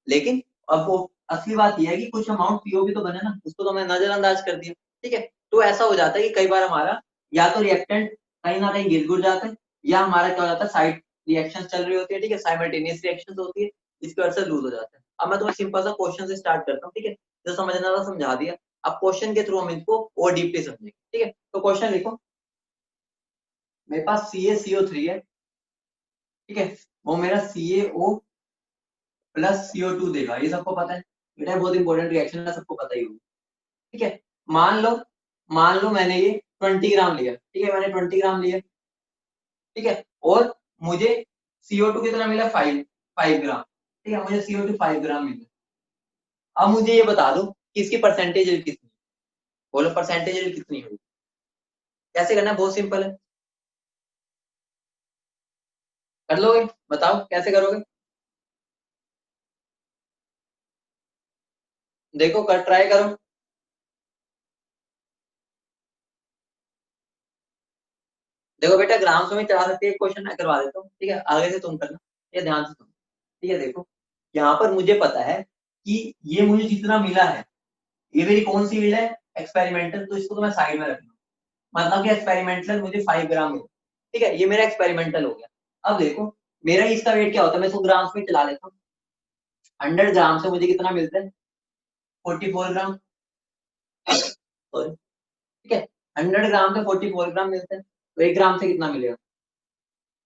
[SPEAKER 1] लेकिन अब वो असली बात यह है कि कुछ अमाउंट पीओ भी तो बने ना, उसको तो मैं नजरअंदाज कर दिया, ठीक है, तो ऐसा हो जाता है कि कई बार हमारा या तो रिएक्टेंट कहीं ना कहीं गिर गुर जाता है, या हमारा क्या हो जाता है, साइड रिएक्शन चल रही होती है, ठीक है, साइमल्टेनियस रिएक्शन होती है, इसकी वजह से लूज हो जाता है। अब मैं तुम्हें सिंपल सा क्वेश्चन से स्टार्ट करता हूँ, ठीक है, जो समझना था समझा दिया, अब क्वेश्चन के थ्रू हम इसको और डीपली समझेंगे, ठीक है, तो क्वेश्चन लिखो, मेरे पास CaCO3 है, ठीक है, वो मेरा CaO+ CO2 देगा, ये सबको पता है, बेटा बहुत इंपॉर्टेंट रिएक्शन है, सबको पता ही होगा, ठीक है, मान लो मान लो मैंने ये 20 ग्राम लिया, ठीक है, मैंने 20 ग्राम लिया, ठीक है, और मुझे CO2 कितना मिला, 5 ग्राम, ठीक है, मुझे CO2 5 ग्राम मिला, अब मुझे ये बता दो कि इसकी परसेंटेज कितनी, बोलो परसेंटेज कितनी होगी, कैसे करना है, बहुत सिंपल है, कर लोगे, बताओ कैसे करोगे, देखो कर ट्राई करो, देखो बेटा ग्राम में चला सकते हैं, क्वेश्चन मैं करवा देता हूँ, ठीक है, आगे से तुम करना, ये ध्यान से सुनो, ठीक है, देखो यहाँ पर मुझे पता है कि ये मुझे जितना मिला है, ये मेरी कौन सी फील्ड है, एक्सपेरिमेंटल, तो इसको तो मैं साइड में रखना, मतलब कि एक्सपेरिमेंटल मुझे 5 ग्राम मिला, ठीक है, ये मेरा एक्सपेरिमेंटल हो गया। अब देखो मेरा इसका वेट क्या होता है, मैं इसको ग्राम्स में चला लेता हूँ, 100 ग्राम से मुझे कितना मिलता है, 44 ग्राम, सॉरी, ठीक है, 100 ग्राम से 44 ग्राम मिलता है, तो 1 ग्राम से कितना मिलेगा,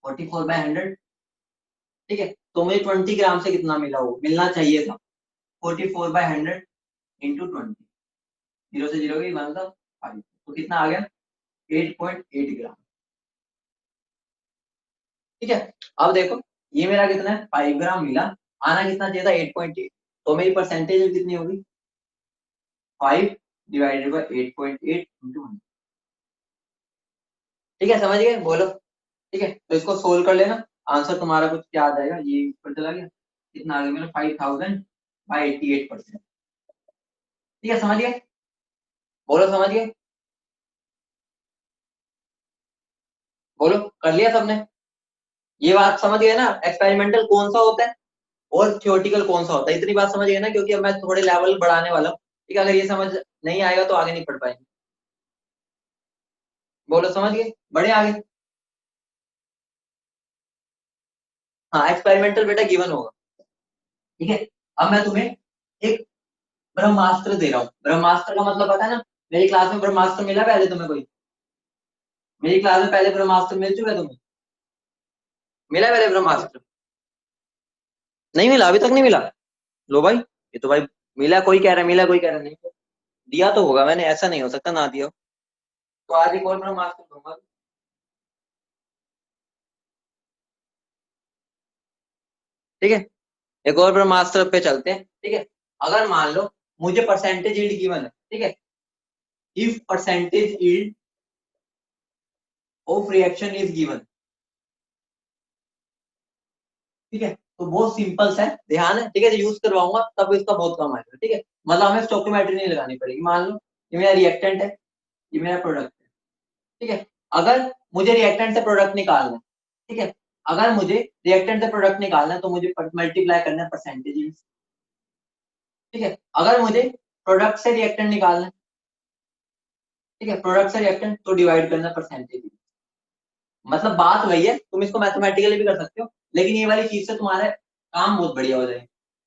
[SPEAKER 1] 44/100, ठीक है, तो मुझे 20 ग्राम से कितना मिला, वो मिलना चाहिए था 44/100 × 20, 0 से 0 गई 1 का 5, तो कितना आ गया, 8.8 ग्राम, ठीक है। अब देखो ये मेरा कितना है, 5 ग्राम मिला, आना कितना चाहिए था, 8.8, तो मेरी परसेंटेज कितनी होगी, 5/8/8.8 × 100, ठीक है, समझ गए, बोलो, ठीक है, तो इसको सोल्व कर लेना, आंसर तुम्हारा कुछ क्या आ जाएगा, ये ऊपर चला गया, कितना आ गया मेरा, 5000/88%, ठीक है, समझ गए, बोलो समझ गए, बोलो कर लिया सबने, ये बात समझ गए ना, एक्सपेरिमेंटल कौन सा होता है और थियोरेटिकल कौन सा होता है, इतनी बात समझ गए ना, क्योंकि अब मैं थोड़े लेवल बढ़ाने वाला हूँ। ठीक है, अगर ये समझ नहीं आएगा तो आगे नहीं पढ़ पाएंगे। बोलो समझ गए, बढ़े आगे। हाँ, एक्सपेरिमेंटल बेटा गिवन होगा। ठीक है, अब मैं तुम्हें एक ब्रह्मास्त्र दे रहा हूँ। ब्रह्मास्त्र का मतलब पता है ना, मेरी क्लास में ब्रह्मास्त्र मिला पहले तुम्हें कोई? मेरी क्लास में पहले ब्रह्मास्त्र मिल चुका है तुम्हें? मिला है पहले ब्रह्मास्त्र? नहीं मिला, अभी तक नहीं मिला। लो भाई, ये तो भाई मिला, कोई कह रहा है मिला, कोई कह रहा है नहीं। दिया तो होगा मैंने, ऐसा नहीं हो सकता ना दिया हो। तो आज एक और ब्रह्मास्त्र दूंगा। ठीक है, एक और ब्रह्मास्त्र पे चलते हैं। ठीक है, अगर मान लो मुझे परसेंटेज यील्ड गिवन है। ठीक है, if percentage yield of reaction is given. ठीक है, तो बहुत सिंपल सा है, ध्यान है। ठीक है, यूज करवाऊंगा तब इसका बहुत काम आएगा। ठीक है, मतलब हमें स्टोकियोमेट्री नहीं लगानी पड़ेगी। मान लो ये मेरा रिएक्टेंट है, ये मेरा प्रोडक्ट है। ठीक है, अगर मुझे रिएक्टेंट से प्रोडक्ट निकालना है। ठीक है, अगर मुझे रिएक्टेंट से प्रोडक्ट निकालना है तो मुझे मल्टीप्लाई करना है परसेंटेज। ठीक है, अगर मुझे प्रोडक्ट से रिएक्टेंट निकालना है। ठीक है, प्रोडक्ट से रिएक्टेंट तो डिवाइड करना परसेंटेज। मतलब बात वही है, तुम इसको मैथमेटिकली भी कर सकते हो, लेकिन ये वाली चीज से तुम्हारा काम बहुत बढ़िया हो जाएगा।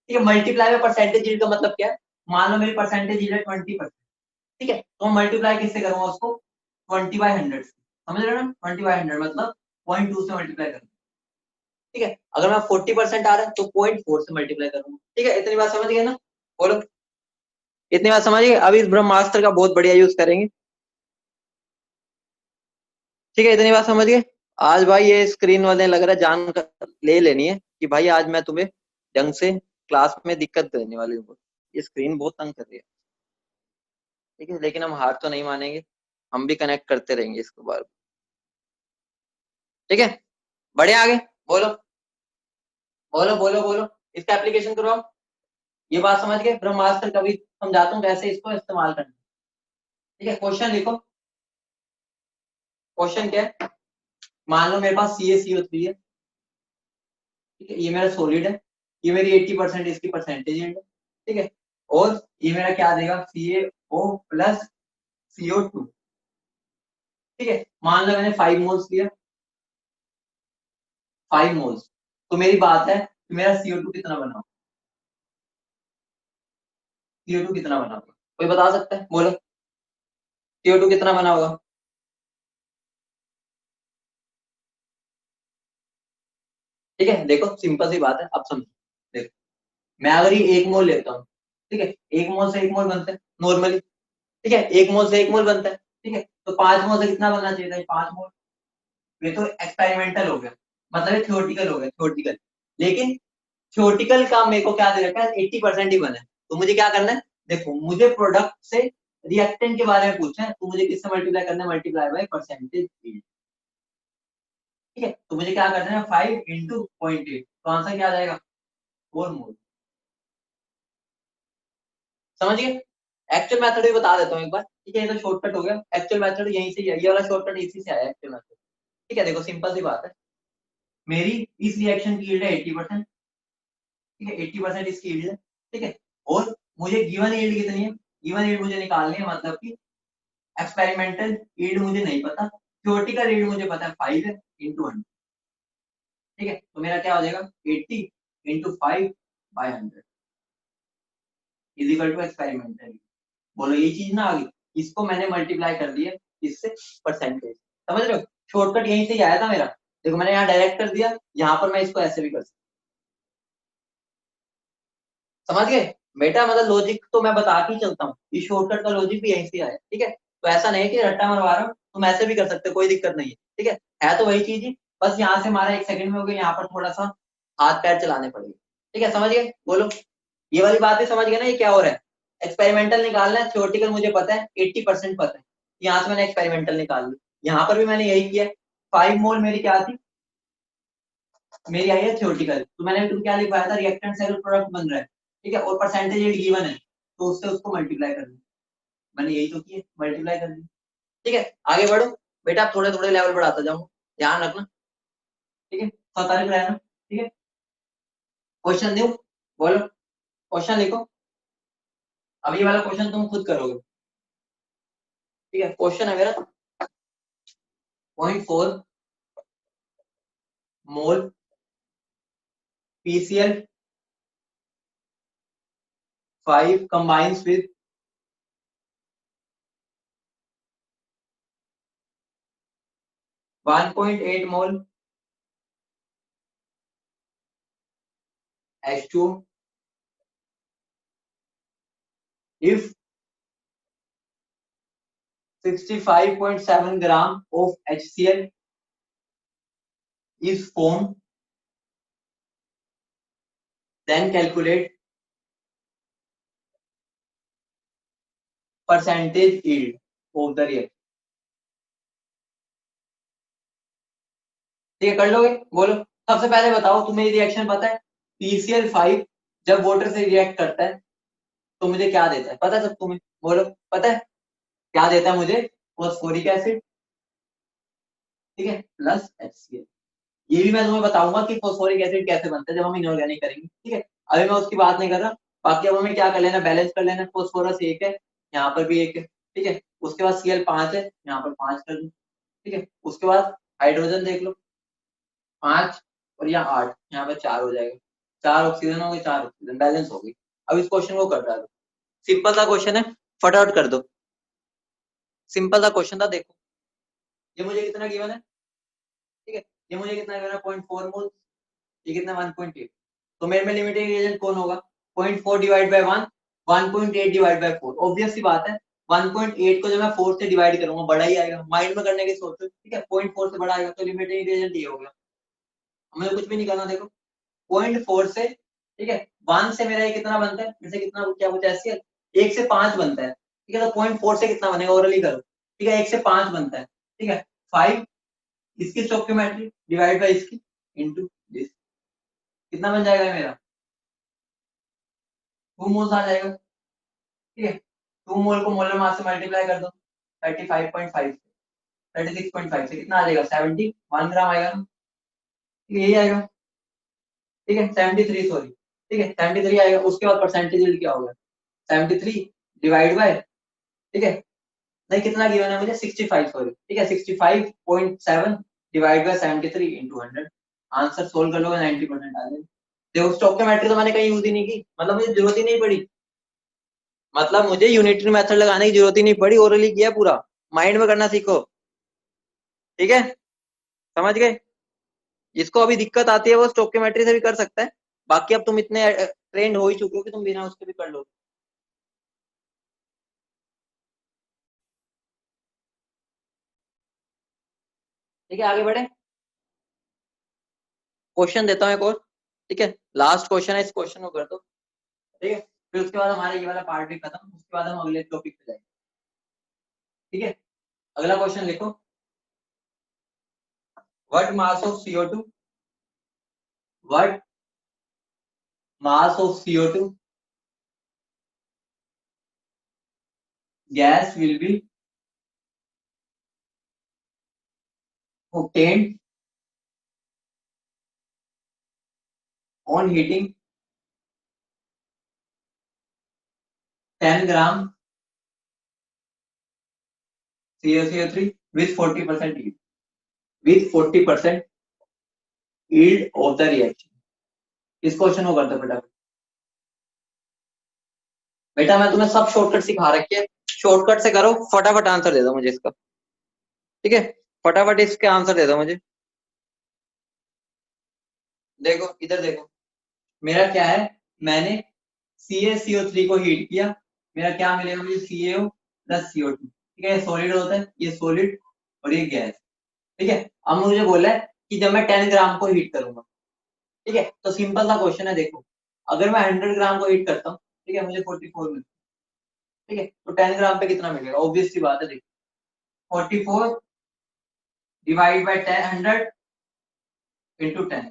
[SPEAKER 1] ठीक है, मल्टीप्लाई में परसेंटेज यील्ड का मतलब क्या है? मान लो मेरी परसेंटेज यील्ड है 20%। ठीक है, तो मल्टीप्लाई किससे करूंगा उसको? 20/100 से। समझ रहे हो ना, 20/100 मतलब 0.2 से मल्टीप्लाई करूंगा। ठीक है, अगर मैं 40% आ रहा है तो 0.4 से मल्टीप्लाई करूंगा। ठीक है, इतनी बात समझ गए ना? बोलो, इतनी बात समझिए। अभी इस ब्रह्मास्त्र का बहुत बढ़िया यूज करेंगे। ठीक है, इतनी बात समझ गए। आज भाई ये स्क्रीन वाले लग रहा है जान ले लेनी है कि भाई आज मैं तुम्हें ढंग से क्लास में दिक्कत देने वाली हूँ। ये स्क्रीन बहुत तंग कर रही है। ठीक है, लेकिन हम हार तो नहीं मानेंगे, हम भी कनेक्ट करते रहेंगे इसको बार। ठीक है, बढ़े आगे। बोलो बोलो बोलो बोलो, इसका एप्लीकेशन करो। ये बात समझ गए, ब्रह्मास्त्र कभी समझाता हूँ कैसे इसको इस्तेमाल करना। ठीक है, क्वेश्चन लिखो। क्वेश्चन क्या है? मान लो मेरे पास CaCO3 है। ठीक है, ये मेरा सॉलिड है, ये मेरी 80% इसकी परसेंटेज है। ठीक है, और ये मेरा क्या देगा? CaO+ CO2। ठीक है, मान लो मैंने 5 मोल्स लिया, 5 मोल्स। तो मेरी बात है कि मेरा CO2 कितना बना? CO2 कितना बना होगा? कोई बता सकता है? बोलो, CO2 कितना बना होगा? ठीक है, देखो सिंपल सी बात है, अब समझो। देखो, मैं अगर ये 1 मोल लेता हूँ। ठीक है, 1 मोल से 1 मोल बनता है नॉर्मली। ठीक है, 1 मोल से 1 मोल बनता है। ठीक है, तो 5 मोल से कितना बनना चाहिए था? 5 मोल। ये तो एक्सपेरिमेंटल हो गया, मतलब ये थ्योरेटिकल हो गया, थ्योरेटिकल। लेकिन थ्योरेटिकल का मेरे को क्या दे रखा है? 80% ही बना है। तो मुझे क्या करना है? देखो, मुझे प्रोडक्ट से रिएक्टेंट के बारे में पूछना है, तो मुझे किससे मल्टीप्लाई करना है? Multiply by percentage. ठीक है, तो मुझे क्या करना है? 5 × 0.8, तो आंसर क्या आ जाएगा? 4 मोल। समझ गए? एक्चुअल मेथड भी बता देता हूँ एक बार। ठीक है, ये तो शॉर्टकट हो गया, एक्चुअल मेथड यहीं से ही है, ये वाला शॉर्टकट इसी से आया एक्चुअल मेथड। ठीक है, देखो सिंपल सी बात है। मेरी इस रिएक्शन की यील्ड है 80%। ठीक है, 80% इसकी यील्ड है। ठीक है, और मुझे गिवन यील्ड कितनी है? गिवन यील्ड मुझे निकालनी है, मतलब कि एक्सपेरिमेंटल यील्ड मुझे नहीं पता, थ्योरेटिकल यील्ड मुझे पता है 5 है इंटू 100। ठीक है, तो मेरा क्या हो जाएगा? 80 × 5/100 इज इक्वल टू एक्सपेरिमेंटल। बोलो, ये चीज ना आ गई, इसको मैंने मल्टीप्लाई कर दिया इससे परसेंटेज। समझ रहे हो? शॉर्टकट यहीं से ही आया था मेरा। देखो, मैंने यहाँ डायरेक्ट कर दिया, यहाँ पर मैं इसको ऐसे भी कर सकता। समझ गए बेटा? मतलब लॉजिक तो मैं बता के ही चलता हूँ, इस शॉर्टकट का लॉजिक भी यहीं से आया। ठीक है, तो ऐसा नहीं कि रट्टा मरवा रहा हूँ, तुम ऐसे भी कर सकते हो, कोई दिक्कत नहीं है। ठीक है तो वही चीज ही, बस यहाँ से हमारा 1 सेकंड में हो गया, यहाँ पर थोड़ा सा हाथ पैर चलाने पड़ेंगे। ठीक है, समझ गए? बोलो, ये वाली बात भी समझ गए ना? ये क्या हो रहा है? एक्सपेरिमेंटल निकालना है, थ्योरेटिकल मुझे पता है, 80% पता है। यहाँ से मैंने एक्सपेरिमेंटल निकाल ली, यहाँ पर भी मैंने यही किया। 5 मोल मेरी क्या थी? मेरी आई है थ्योरेटिकल, तो मैंने तुम क्या लिखवाया था? रिएक्टेंट सेल प्रोडक्ट बन रहा है। ठीक है, और परसेंटेज यील्ड गिवन है, तो उससे उसको मल्टीप्लाई कर दिया। मैंने यही तो किया, मल्टीप्लाई कर दिया। ठीक है, आगे बढ़ो बेटा, थोड़े थोड़े लेवल बढ़ाता जाऊंगा, ध्यान रखना। ठीक है, तारीख रहना, ठीक है। क्वेश्चन दो, बोलो क्वेश्चन लिखो। अब ये वाला क्वेश्चन तुम खुद करोगे, ठीक है। क्वेश्चन है मेरा 0.4 मोल PCl 5 combines with 1.8 mole H2O if 65.7 gram of HCl is formed, then calculate percentage yield of the reaction। ठीक है, कर लोगे, बोलो। सबसे पहले बताओ, तुम्हें रिएक्शन पता है? PCl5 जब वाटर से रिएक्ट करता है तो मुझे क्या देता है, पता है सब तुम्हें? बोलो, पता है क्या देता है मुझे? फॉस्फोरिक एसिड, ठीक है, प्लस HCl। ये भी मैं तुम्हें बताऊंगा कि फॉस्फोरिक एसिड कैसे बनता है जब हम इनऑर्गेनिक करेंगे, ठीक है। अभी मैं उसकी बात नहीं कर रहा। बाकी अब हमें क्या कर लेना, बैलेंस कर लेना। फॉस्फोरस 1 है, यहाँ पर भी 1 है, ठीक है। उसके बाद Cl 5 है, यहाँ पर 5 कर दो, ठीक है। उसके बाद हाइड्रोजन देख लो, 5 और यहाँ 8, यहाँ पर 4 हो जाएगा। 4 ऑक्सीजन हो गए, 4 ऑक्सीजन, बैलेंस हो गई। अब इस क्वेश्चन को कर डालो, सिंपल सा क्वेश्चन है, फटाफट कर दो। सिंपल सा क्वेश्चन था, देखो ये मुझे कितना गिवन है, ठीक है। ये मुझे कितना गिवन है, 0.4 मोल, ये कितना 1.8। तो मेरे में लिमिटिंग रिएजेंट कौन होगा? 0.4 divide by 1, 1.8 divide by 4। Obvious सी बात है, 1.8 को जब मैं 4 से डिवाइड करूंगा बड़ा ही आएगा, माइंड में करने की सोचो, ठीक है। 0.4 से बड़ा आएगा तो लिमिटिंग रिएजेंट ये हो गया। हमें कुछ भी नहीं करना, देखो 0.4 से, ठीक है, 1 से मेरा ये कितना बनता है, जैसे कितना क्या कुछ ऐसी है, 1 से 5 बनता है, ठीक है। तो 0.4 से कितना बनेगा, ओरली करो, ठीक है। 1 से 5 बनता है, ठीक है। 5 इसकी स्टोइकियोमेट्री डिवाइड बाय इसकी इनटू दिस, कितना बन जाएगा ये मेरा? 2 मोल्स आ जाएगा, ठीक है। 2 मोल को मोलर मास से मल्टीप्लाई कर दो, 35.5 से 36.5 से कितना आ जाएगा, 71 ग्राम आएगा ना, ठीक है, यही आएगा, ठीक है। 73, सॉरी, ठीक है, 73 आएगा। उसके बाद परसेंटेज यील्ड क्या होगा, 73 डिवाइड बाय, ठीक है, नहीं कितना गिवन है मुझे, 65, सॉरी, ठीक है, 65.7 divide by 73 into 100। Answer solve कर लोगे 90% आ जाएगा। देखो स्टोइकियोमेट्री तो मैंने कहीं यूज ही नहीं की, मतलब मुझे जरूरत ही नहीं पड़ी, मतलब मुझे यूनिटरी मेथड लगाने की जरूरत ही नहीं पड़ी, ओरली किया पूरा। माइंड में करना सीखो, ठीक है, समझ गए। जिसको अभी दिक्कत आती है वो स्टोइकियोमेट्री से भी कर सकता है, बाकी अब तुम इतने ट्रेंड हो ही चुके हो कि तुम बिना उसके भी कर लो। ठीक है, आगे बढ़े। क्वेश्चन देता हूँ एक और, ठीक है, लास्ट क्वेश्चन है, इस क्वेश्चन को कर दो, ठीक है। फिर उसके बाद हमारा ये वाला पार्ट भी खत्म, उसके बाद हम अगले टॉपिक पे जाएंगे, ठीक है। अगला क्वेश्चन लिखो, what mass of CO2, what mass of CO2 gas will be obtained on heating 10 gram CaCO3 with 40% yield, with 40% yield of the reaction। इस क्वेश्चन को करते फटाफट। बेटा मैं तुम्हें सब शॉर्टकट सिखा रखे हैं, शॉर्टकट से करो, फटाफट आंसर दे दो मुझे इसका, ठीक है। फटाफट इसके आंसर दे दो मुझे। देखो इधर देखो, मेरा क्या है, मैंने CaCO3 को हीट किया, मेरा क्या मिलेगा मुझे, CaO प्लस CO2, ठीक है। ये सॉलिड होता है, ये सॉलिड और ये गैस, ठीक है। अब मुझे बोला है कि जब मैं 10 ग्राम को हीट करूंगा, ठीक है, तो सिंपल सा क्वेश्चन है, देखो अगर मैं 100 ग्राम को हीट करता हूँ, ठीक है, मुझे 44 मिलता है, ठीक है। तो 10 ग्राम पे कितना मिलेगा, ऑब्वियस सी बात है, देखो 44 डिवाइड बाय 100 इंटू 10,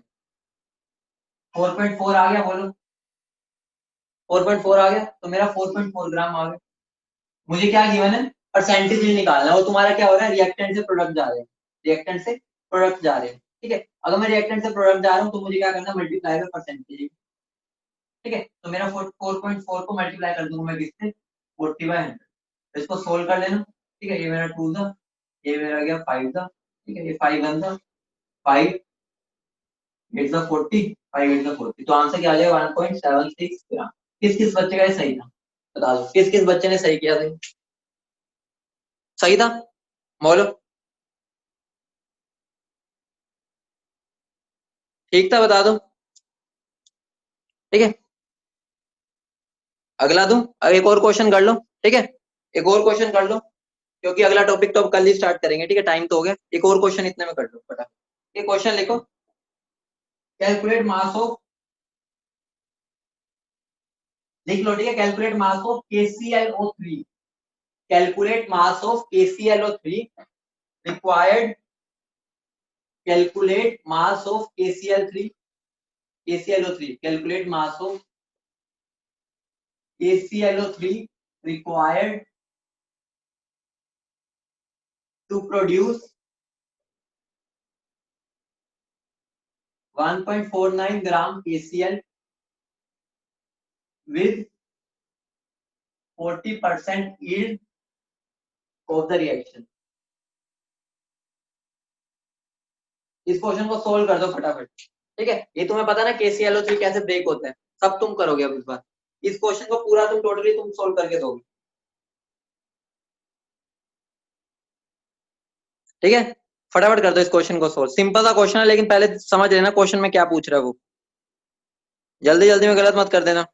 [SPEAKER 1] 4.4 आ गया, बोलो 4.4 आ गया, तो मेरा 4.4 ग्राम आ गया। मुझे क्या गिवन है, परसेंटेज निकालना है, वो तुम्हारा क्या हो रहा है, रिएक्टेंट से प्रोडक्ट जा रहे हैं, रिएक्टेंट से प्रोडक्ट जा रहे हैं, ठीक है। अगर मैं रिएक्टेंट से प्रोडक्ट जा रहा हूँ तो मुझे क्या करना, मल्टीप्लाई बाय परसेंटेज। ठीक है, तो मेरा 4.4 को मल्टीप्लाई कर दूंगा मैं किससे, 40/100। इसको सोल्व कर लेना। ठीक है, ये मेरा 2 था, ये मेरा गया 5 था। ठीक है, ये 5 1 था, 5 8 था 40, 5 8 था 40, तो आंसर क्या आ जाएगा 1.76 ग्राम। किस किस बच्चे का ये सही था, बता दो किस किस बच्चे ने सही किया था, सही था बोलो। ठीक था बता दो। ठीक है, अगला दूं, अब एक और क्वेश्चन कर लो। ठीक है, एक और क्वेश्चन कर लो, क्योंकि अगला टॉपिक तो अब कल ही स्टार्ट करेंगे। ठीक है, टाइम तो हो गया, एक और क्वेश्चन इतने में कर लो फटाफट। ये क्वेश्चन लिखो, कैलकुलेट मास ऑफ, लिख लो। ठीक है, calculate mass of KClO3, calculate mass of KClO3 required, calculate mass of KClO3 calculate mass of KClO3 required to produce 1.49 gram KCl with 40% yield of the reaction। इस question को solve कर दो फटाफट। ठीक है, ये तुम्हें पता ना KClO3 कैसे ब्रेक होता है, सब तुम करोगे अब इस बार। इस क्वेश्चन को पूरा तुम टोटली तुम सोल्व करके दोगे। ठीक है, फटाफट कर दो इस क्वेश्चन को सोल्व। सिंपल सा क्वेश्चन है, लेकिन पहले समझ लेना क्वेश्चन में क्या पूछ रहा है वो। जल्दी जल्दी में गलत मत कर देना।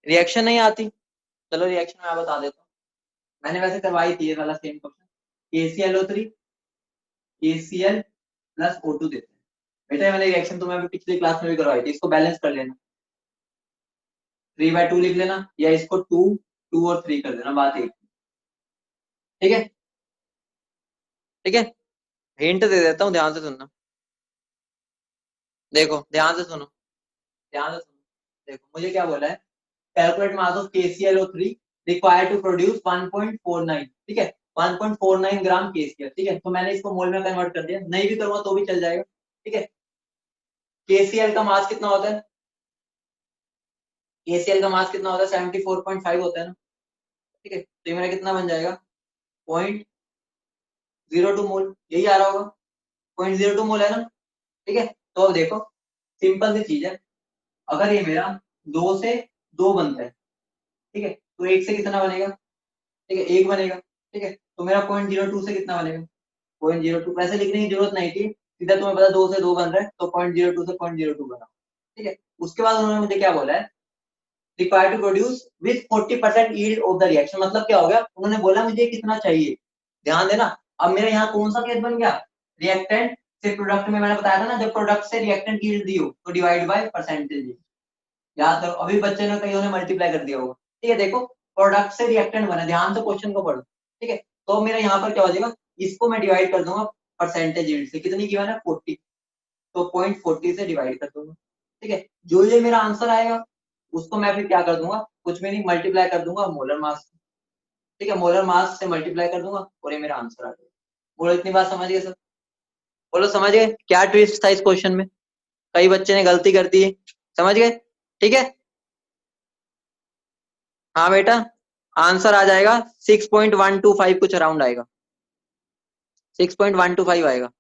[SPEAKER 1] रिएक्शन नहीं आती, चलो रिएक्शन मैं बता देता हूँ। मैंने वैसे करवाई थी ये वाला same question. KClO3 KCl plus O2 देते हैं। बेटा मैंने रिएक्शन तुम्हें अभी पिछली क्लास में भी करवाई थी, इसको बैलेंस कर लेना। 3/2 लिख लेना, या इसको 2 2 और 3 कर देना, बात एक। ठीक है, ठीक है, हिंट दे देता हूँ, ध्यान से सुनना। देखो ध्यान से सुनो, ध्यान से सुनो। देखो मुझे क्या बोला है, calculate mass of KClO3 required to produce 1.49। ठीक है, 1.49 ग्राम KCl। ठीक है, तो मैंने इसको मोल में कन्वर्ट कर दिया, नहीं भी करूंगा तो भी चल जाएगा। ठीक है, KCl का मास कितना होता है, KCl का मास कितना होता है, 74.5 होता है ना। ठीक है, तो ये मेरा कितना बन जाएगा, 0.02 मोल, यही आ रहा होगा, 0.02 मोल है ना। ठीक है, तो अब देखो सिंपल सी चीज है, अगर ये मेरा 2 से 2 बनता है, ठीक है, तो 1 से कितना बनेगा, ठीक है 1 बनेगा। ठीक है, तो मेरा 0.02 से कितना बनेगा, 0.02। वैसे लिखने की जरूरत नहीं थी, सीधा तुम्हें पता 2 से 2 बन रहा है, तो 0.02 से 0.02 बना। ठीक है, उसके बाद उन्होंने मुझे क्या बोला है, required to produce with 40% yield of the reaction. मतलब क्या हो गया, उन्होंने बोला मुझे कितना चाहिए, ध्यान देना। अब मेरा यहाँ कौन सा केस बन गया, रिएक्टेंट से प्रोडक्ट में, मैंने बताया था ना, जब प्रोडक्ट से रिएक्टेंट यील्ड दी हो तो डिवाइड बाय परसेंटेज। याद करो, अभी बच्चे ने कईयों ने मल्टीप्लाई कर दिया होगा। ठीक है, देखो प्रोडक्ट से रिएक्टेंट बना, ध्यान से क्वेश्चन को पढ़ो। ठीक है, तो मेरा यहाँ पर क्या हो जाएगा, इसको मैं डिवाइड कर दूंगा परसेंटेज यील्ड से, कितनी की मैंने 40, तो 0.40 से डिवाइड कर दूंगा। ठीक है, जो ये मेरा आंसर आएगा उसको मैं फिर क्या कर दूंगा, कुछ भी नहीं, मल्टीप्लाई कर दूंगा मोलर मास से। ठीक है, मोलर मास से मल्टीप्लाई कर दूंगा और ये मेरा आंसर आ जाएगा। बोलो इतनी बात समझ गए सब, बोलो समझ गए क्या ट्विस्ट था इस क्वेश्चन में, कई बच्चे ने गलती कर दी है, समझ गए। ठीक है, हाँ बेटा, आंसर आ जाएगा 6.125, कुछ अराउंड आएगा, 6.125 आएगा।